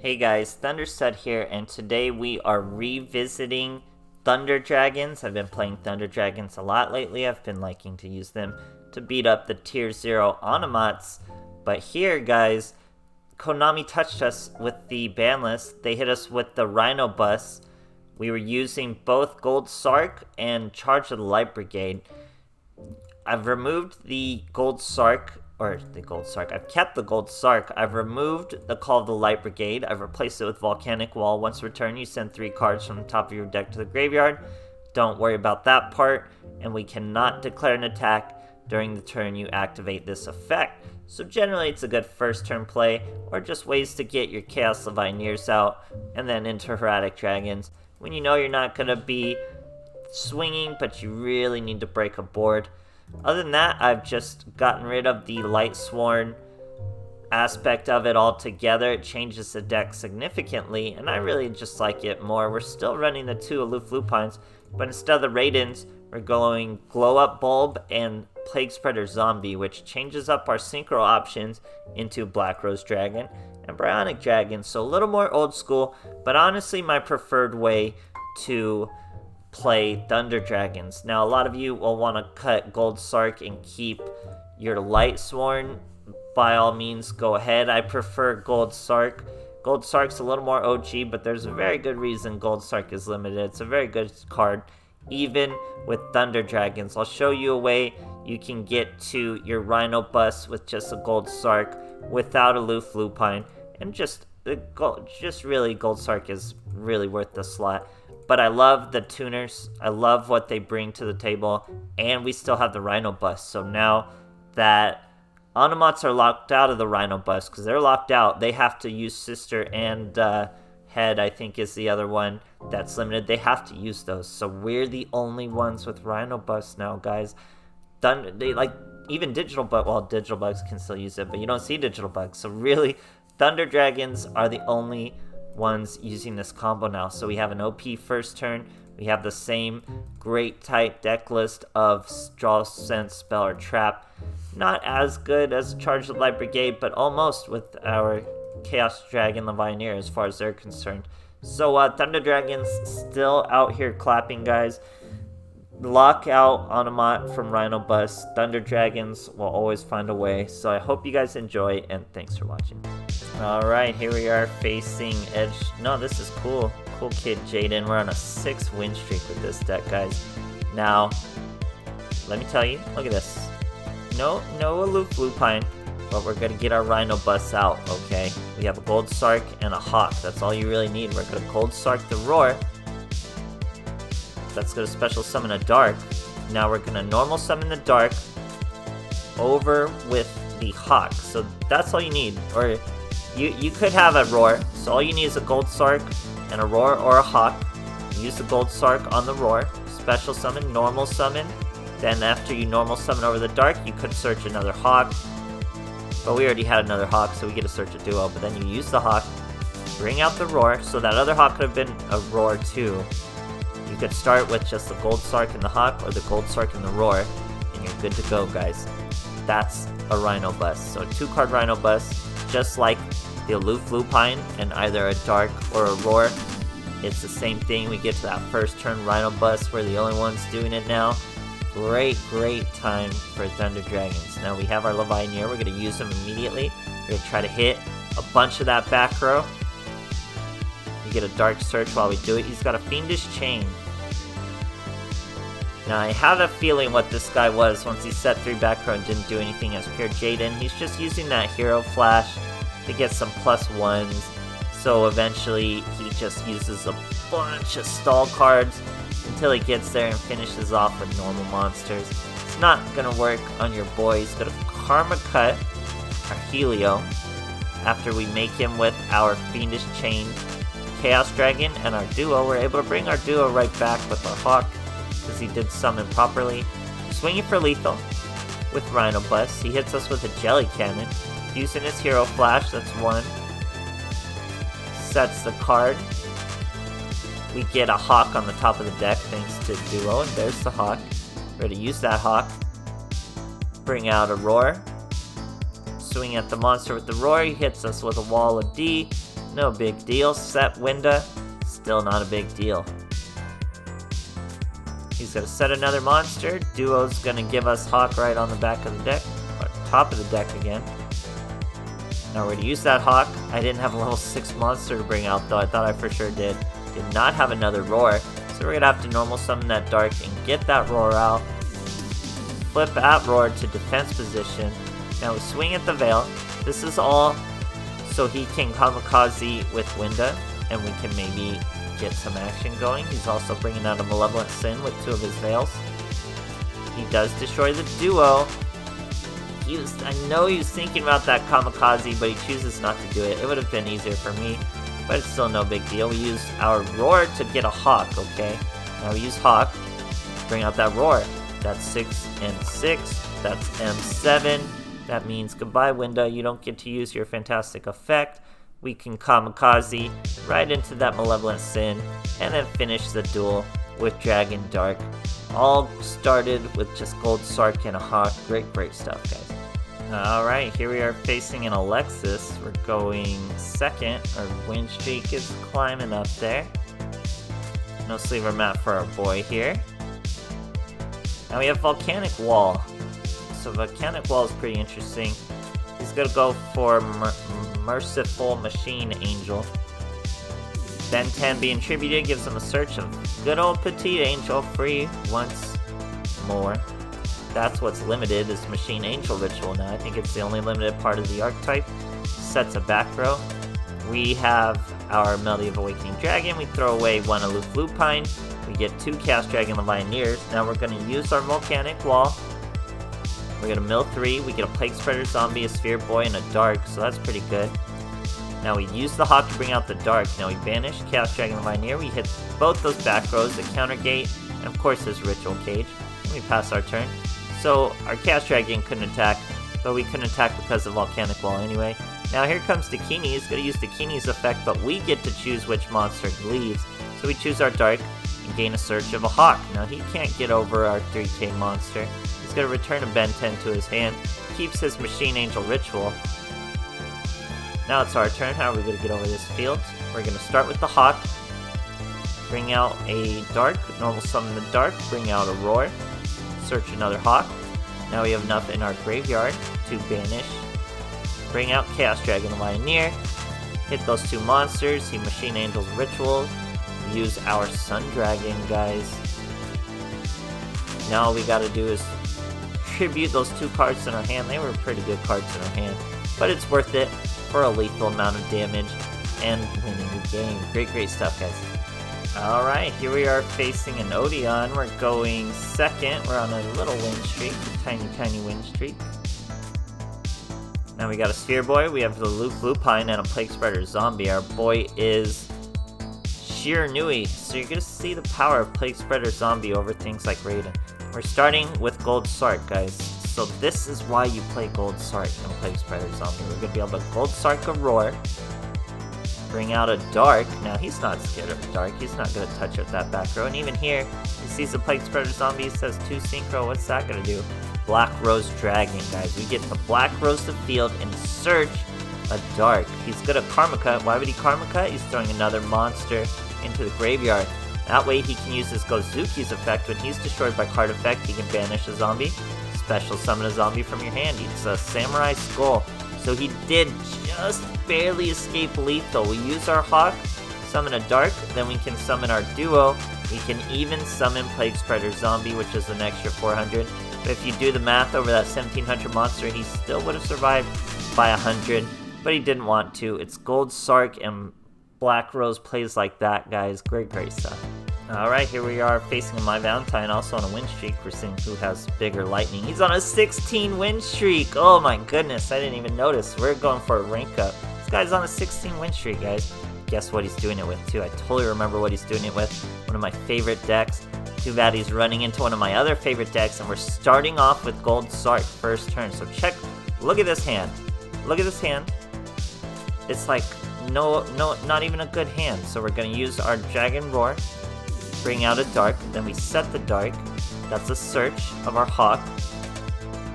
Hey guys, THUNDERSTUD here, and today we are revisiting Thunder Dragons. I've been playing Thunder Dragons a lot lately. I've been liking to use them to beat up the Tier 0 Onomats. But here, guys, Konami touched us with the ban list. They hit us with the Rhino Bus. We were using both Gold Sark and Charge of the Light Brigade. I've removed the Gold Sark. I've kept the Gold Sark. I've removed the Call of the Light Brigade. I've replaced it with Volcanic Wall. Once returned, you send 3 cards from the top of your deck to the graveyard. Don't worry about that part. And we cannot declare an attack during the turn you activate this effect. So generally it's a good first turn play, or just ways to get your Chaos Levianeers out, and then into Erratic Dragons. When you know you're not going to be swinging, but you really need to break a board. Other than that, I've just gotten rid of the Light Sworn aspect of it altogether. It changes the deck significantly, and I really just like it more. We're still running the 2 Aloof Lupines, but instead of the Raidens, we're going Glow Up Bulb and Plague Spreader Zombie, which changes up our Synchro options into Black Rose Dragon and Bionic Dragon. So a little more old school, but honestly my preferred way to play Thunder Dragons. Now, a lot of you will want to cut Gold Sark and keep your Light Sworn. By all means, go ahead. I prefer Gold Sark. Gold Sark's a little more OG, but there's a very good reason Gold Sark is limited. It's a very good card, even with Thunder Dragons. I'll show you a way you can get to your Rhino Bus with just a Gold Sark without Aloof Lupine, and just really Gold Sark is really worth the slot. But I love the tuners. I love what they bring to the table. And we still have the Rhino Bus. So now that Onomats are locked out of the Rhino Bus, because they're locked out, they have to use Sister and Head, I think is the other one that's limited. They have to use those. So we're the only ones with Rhino Bus now, guys. Even Digital Bug, well, Digital Bugs can still use it, but you don't see Digital Bugs. So really, Thunder Dragons are the only ones using this combo now. So we have an OP first turn. We have the same great tight deck list of Draw, Sense, Spell, or Trap. Not as good as Charge of the Light Brigade, but almost with our Chaos Dragon Levianeer as far as they're concerned. So Thunder Dragons still out here clapping, guys. Lock out Onomat from Rhino Bus. Thunder Dragons will always find a way. So I hope you guys enjoy, and thanks for watching. Alright, here we are facing Edge. No, this is cool. Cool Kid Jaden. We're on a 6 win streak with this deck, guys. Now, let me tell you, look at this. No Aloof Lupine, but we're going to get our Rhino Bus out, okay? We have a Gold Sark and a Hawk. That's all you really need. We're going to Gold Sark the Roar. That's going to special summon a Dark. Now we're going to normal summon the Dark over with the Hawk. So that's all you need. Or you could have a Roar. So all you need is a Gold Sark and a Roar or a Hawk. Use the Gold Sark on the Roar. Special summon, normal summon. Then after you normal summon over the Dark, you could search another Hawk. But we already had another Hawk, so we get to search a Duel. But then you use the Hawk, bring out the Roar. So that other Hawk could have been a Roar too. You could start with just the Gold Sark and the Hawk, or the Gold Sark and the Roar, and you're good to go, guys. That's a Rhino Bus. So a 2-card Rhino Bus, just like the Aloof Lupine and either a Dark or a Roar. It's the same thing. We get to that first turn Rhino Bus. We're the only ones doing it now. Great time for Thunder Dragons. Now we have our Levianeer. We're going to use them immediately. We're going to try to hit a bunch of that back row. We get a Dark Search while we do it. He's got a Fiendish Chain. Now I have a feeling what this guy was once he set 3 back row and didn't do anything as pure Jaden. He's just using that Hero Flash to get some +1s. So eventually he just uses a bunch of stall cards until he gets there and finishes off with normal monsters. It's not going to work on your boy. He's going to Karma Cut our Helio after we make him with our Fiendish Chain Chaos Dragon and our Duo. We're able to bring our Duo right back with our Hawk because he did summon properly. Swinging for lethal with Rhino Bus. He hits us with a Jelly Cannon. Using his Hero Flash, that's 1. Sets the card. We get a Hawk on the top of the deck thanks to Duo, and there's the Hawk. We're going to use that Hawk. Bring out a Roar. Swing at the monster with the Roar. He hits us with a Wall of D. no big deal. Set Winda, still not a big deal. He's gonna set another monster. Duo's gonna give us Hawk right on the back of the deck, or top of the deck again. Now we're gonna use that Hawk. I didn't have a level 6 monster to bring out though, I thought I for sure did. Did not have another Roar, so we're gonna have to normal summon that Dark and get that Roar out. Flip at Roar to defense position. Now we swing at the Veil. This is all so he can kamikaze with Winda, and we can maybe get some action going. He's also bringing out a Malevolent Sin with 2 of his Veils. He does destroy the Duo. I know he was thinking about that kamikaze, but he chooses not to do it. It would have been easier for me, but it's still no big deal. We use our Roar to get a Hawk, okay? Now we use Hawk, bring out that Roar. That's 6 and 6, that's M7. That means goodbye Winda, you don't get to use your fantastic effect. We can kamikaze right into that Malevolent Sin, and then finish the duel with Dragon Dark. All started with just Gold Sark and a Hawk. Great stuff, guys. Alright, here we are facing an Alexis. We're going second. Our win streak is climbing up there. No sleever map for our boy here. Now we have Volcanic Wall. So Volcanic Wall is pretty interesting. He's gonna go for Merciful Machine Angel. Ben 10 being tributed gives him a search of good old Petite Angel free once more. That's what's limited is Machine Angel Ritual now. I think it's the only limited part of the archetype. Sets a back row. We have our Melody of Awakening Dragon. We throw away 1 Aloof Lupine. We get 2 Chaos Dragon Levianeers. Now we're going to use our Volcanic Wall. We're going to mill 3. We get a Plague Spreader Zombie, a Sphere Boy, and a Dark, so that's pretty good. Now we use the Hawk to bring out the Dark. Now we banish Chaos Dragon Levianeer. We hit both those back rows, the Counter Gate, and of course this Ritual Cage. And we pass our turn. So our Chaos Dragon couldn't attack, but we couldn't attack because of Volcanic Wall anyway. Now here comes Dakini. He's going to use Dakini's effect, but we get to choose which monster leaves. So we choose our Dark and gain a search of a Hawk. Now he can't get over our 3k monster. He's going to return a Ben 10 to his hand, keeps his Machine Angel Ritual. Now it's our turn. How are we going to get over this field? We're going to start with the Hawk, bring out a Dark, normal summon the Dark, bring out a Roar, search another Hawk. Now we have enough in our graveyard to banish, bring out Chaos Dragon Levianeer, hit those 2 monsters, he Machine Angel's Ritual, use our Sun Dragon, guys. Now all we gotta do is tribute those 2 cards in our hand. They were pretty good cards in our hand, but it's worth it for a lethal amount of damage and winning the game. Great stuff, guys. Alright, here we are facing an Odeon. We're going second. We're on a little win streak, a tiny win streak. Now we got a Sphere Boy, we have the Aloof Lupine, and a Plague Spreader Zombie. Our boy is Sheer Nui, so you're going to see the power of Plague Spreader Zombie over things like Raiden. We're starting with Gold Sark, guys. So this is why you play Gold Sark and Plague Spreader Zombie. We're going to be able to Gold Sark a Roar, bring out a Dark. Now he's not scared of a Dark, he's not going to touch with that back row. And even here, he sees the Plague Spreader Zombie, it says 2 Synchro, what's that going to do? Black Rose Dragon, guys. We get to Black Rose the field and search a Dark. He's going to Karma Cut. Why would he Karma Cut? He's throwing another monster into the graveyard. That way he can use his Gozuki's effect. When he's destroyed by card effect, he can banish a zombie, special summon a zombie from your hand. It's a Samurai Skull. So he did just barely escape lethal. We use our Hawk, summon a Dark, then we can summon our Duo. We can even summon Plague Spreader Zombie, which is an extra 400. But if you do the math over that 1700 monster, he still would have survived by 100, but he didn't want to. It's Gold Sark and Black Rose plays like that, guys. Great stuff. Alright, here we are facing a My Valentine, also on a win streak. We're seeing who has bigger lightning. He's on a 16 win streak. Oh my goodness, I didn't even notice. We're going for a rank up. This guy's on a 16 win streak, guys. Guess what he's doing it with, too. I totally remember what he's doing it with. One of my favorite decks. Too bad he's running into one of my other favorite decks, and we're starting off with Gold Sark first turn. So look at this hand. Look at this hand. It's like, no, not even a good hand. So we're going to use our Dragon Roar, bring out a Dark, then we set the Dark. That's a search of our Hawk.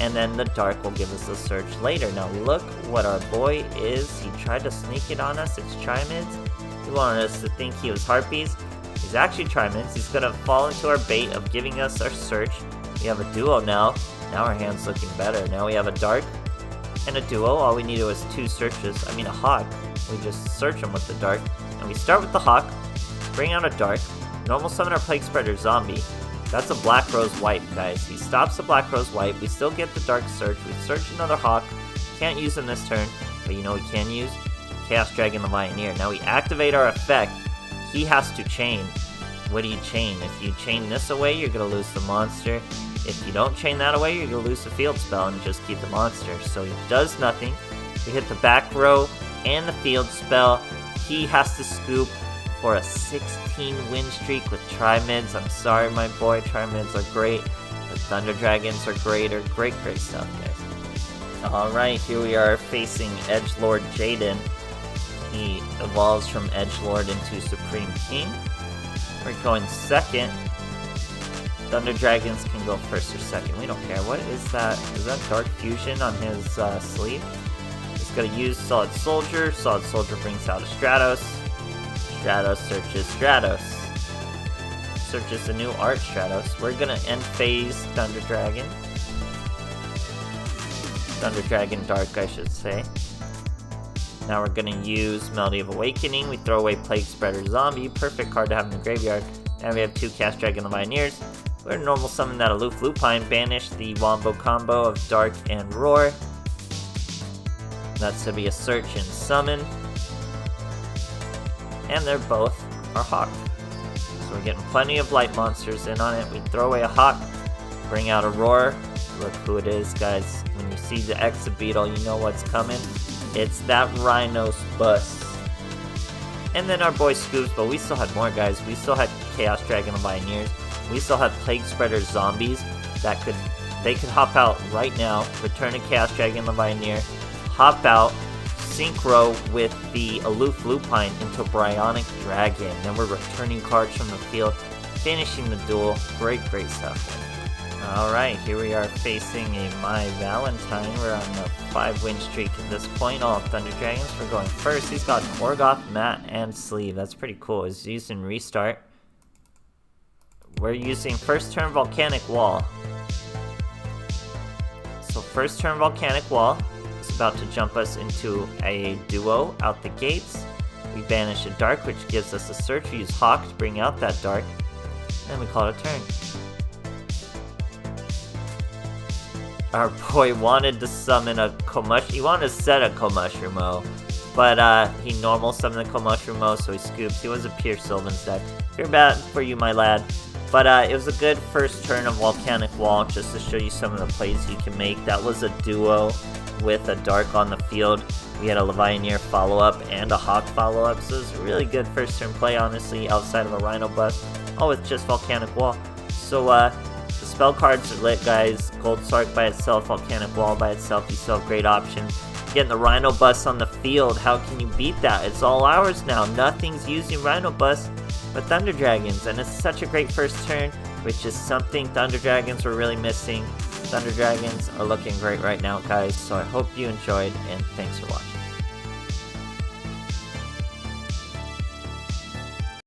and then the dark will give us a search later. Now look what our boy is. He tried to sneak it on us. It's Trimids. He wanted us to think he was Harpies. He's actually Trimids. He's gonna fall into our bait of giving us our search. We have a duo now. Now our hand's looking better. Now we have a dark and a duo. All we needed was 2 searches. I mean a hawk. We just search him with the dark. And we start with the hawk. Bring out a dark. Normal summon our Plague Spreader zombie. That's a Black Rose wipe, guys. He stops the Black Rose wipe. We still get the dark search. We search another hawk. Can't use him this turn. But you know we can use? Chaos Dragon the Pioneer. Now we activate our effect. He has to chain. What do you chain? If you chain this away, you're going to lose the monster. If you don't chain that away, you're going to lose the field spell and just keep the monster. So he does nothing. We hit the back row and the field spell. He has to scoop for a 16 win streak with Trimids. I'm sorry, my boy. Trimids are great. The Thunder Dragons are great. Great stuff, guys. Alright, here we are facing Edgelord Jaden. He evolves from Edgelord into Supreme King. We're going second. Thunder Dragons can go first or second. We don't care. What is that? Is that Dark Fusion on his sleeve? He's going to use Solid Soldier. Solid Soldier brings out a Stratos. Stratos searches Stratos. Searches the new art Stratos. We're going to end phase Thunder Dragon. Thunder Dragon Dark, I should say. Now we're going to use Melody of Awakening. We throw away Plague Spreader Zombie. Perfect card to have in the graveyard. And we have 2 Chaos Dragon the Pioneers. We're going to normal summon that Aloof Lupine. Banish the Wombo combo of Dark and Roar. That's to be a search and summon. And they're both our hawk. So we're getting plenty of light monsters in on it. We throw away a hawk. Bring out a Roar. Look who it is, guys. When you see the Exabeetle, you know what's coming. It's that Rhino's bus. And then our boy Scoops, but we still had more, guys. We still had Chaos Dragon and Pioneers. We still had Plague Spreader zombies that they could hop out right now, return a Chaos Dragon the Pioneer, hop out, synchro with the Aloof Lupine into Bryonic Dragon. Then we're returning cards from the field, finishing the duel. Great stuff. Alright, here we are facing a My Valentine. We're on a 5-win streak at this point. All Thunder Dragons. We're going first. He's got Morgoth, Mat, and Sleeve. That's pretty cool. He's using Restart. We're using first turn Volcanic Wall. So first turn Volcanic Wall is about to jump us into a duo out the gates. We banish a Dark, which gives us a search. We use Hawk to bring out that Dark. And we call it a turn. Our boy wanted to summon a Komush. He wanted to set a Komushumo, but he normal summoned the Komushumo, so he scoops. He was a pure Sylvan's deck. Fear bad for you, my lad. But it was a good first turn of Volcanic Wall, just to show you some of the plays you can make. That was a duo with a Dark on the field. We had a Levianeer follow-up and a Hawk follow-up, so it was a really good first turn play, honestly, outside of a Rhino bust, all with just Volcanic Wall. So, the spell cards are lit, guys. Gold Sark by itself, Volcanic Wall by itself, you still have great options. Getting the Rhino bust on the field, how can you beat that? It's all ours now. Nothing's using Rhino bust but Thunder Dragons, and it's such a great first turn, which is something Thunder Dragons were really missing. Thunder Dragons are looking great right now, guys, so I hope you enjoyed, and thanks for watching.